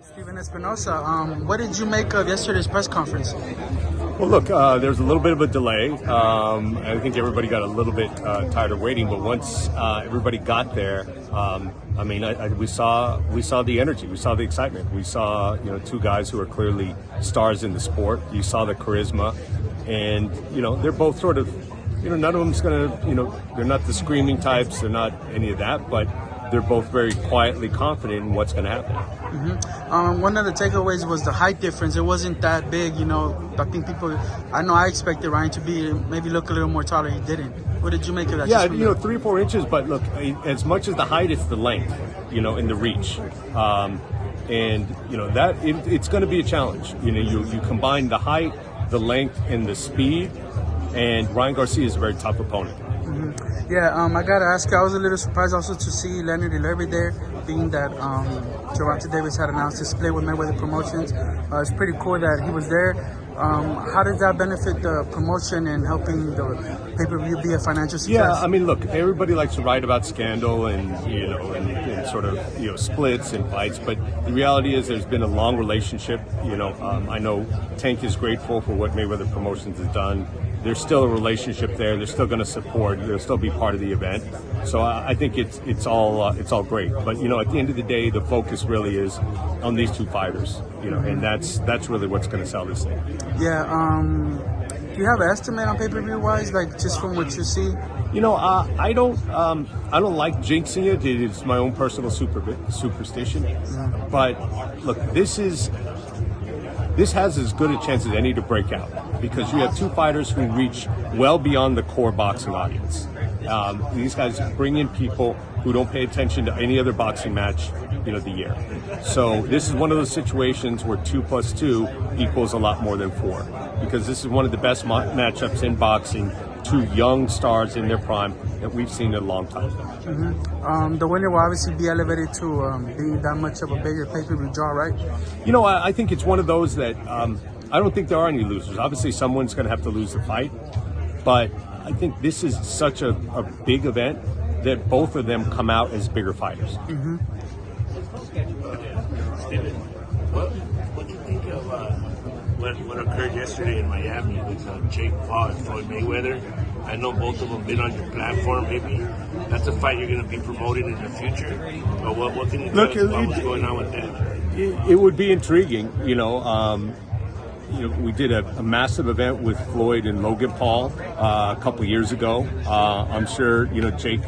Steven Espinoza, what did you make of yesterday's press conference? Well, look, there's a little bit of a delay. I think everybody got a little bit tired of waiting, but once everybody got there, we saw the energy, we saw the excitement, we saw two guys who are clearly stars in the sport. You saw the charisma, and they're both sort of none of them's gonna they're not the screaming types, they're not any of that, but they're both very quietly confident in what's going to happen. Mm-hmm. One of the takeaways was the height difference. It wasn't that big, I think I expected Ryan to maybe look a little more taller. He didn't. What did you make of that? Yeah, 3 or 4 inches, but look, as much as the height, it's the length, in the reach. That it's going to be a challenge. You combine the height, the length, and the speed, and Ryan Garcia is a very tough opponent. Mm-hmm. Yeah, I gotta ask you, I was a little surprised also to see Leonard Levy there, being that Gervonta Davis had announced his split with Mayweather Promotions. It's pretty cool that he was there. How does that benefit the promotion and helping the pay-per-view be a financial success? Yeah, look, everybody likes to write about scandal and and sort of splits and fights, but the reality is there's been a long relationship. I know Tank is grateful for what Mayweather Promotions has done. There's still a relationship there. They're still going to support. They'll still be part of the event. So I think it's all great. But at the end of the day, the focus really is on these two fighters. And that's really what's going to sell this thing. Yeah. Do you have an estimate on pay-per-view wise, like just from what you see? I don't like jinxing it. It's my own personal superstition. Mm-hmm. But look, this has as good a chance as any to break out, because you have two fighters who reach well beyond the core boxing audience. These guys bring in people who don't pay attention to any other boxing match, the year. So this is one of those situations where 2 + 2 equals a lot more than 4, because this is one of the best matchups in boxing. Two young stars in their prime that we've seen in a long time. Mm-hmm. The winner will obviously be elevated to being that much of a bigger pay-per-view draw, right? I think it's one of those that I don't think there are any losers. Obviously, someone's going to have to lose the fight, but I think this is such a big event that both of them come out as bigger fighters. Mm-hmm. Steven, what do you think of what occurred yesterday in Miami with Jake Paul and Floyd Mayweather? I know both of them been on your platform. Maybe that's a fight you're going to be promoting in the future. But what can you tell us about what's going on with that? It would be intriguing. We did a massive event with Floyd and Logan Paul a couple years ago. I'm sure Jake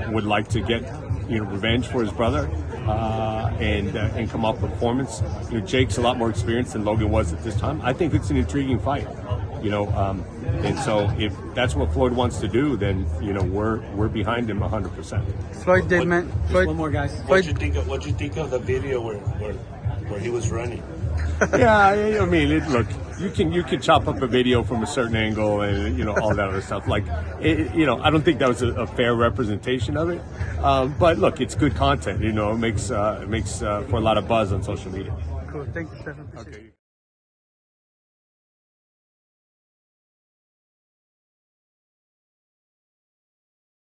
would like to get revenge for his brother and come off performance. Jake's a lot more experienced than Logan was at this time. I think it's an intriguing fight. And so if that's what Floyd wants to do, then we're behind him 100%. Floyd did, man. Floyd, one more, guys. What you think of the video where he was running? Yeah, look, you can chop up a video from a certain angle and all that other stuff. I don't think that was a fair representation of it. But look, it's good content. It makes for a lot of buzz on social media. Cool. Thank you, Stephen. Okay.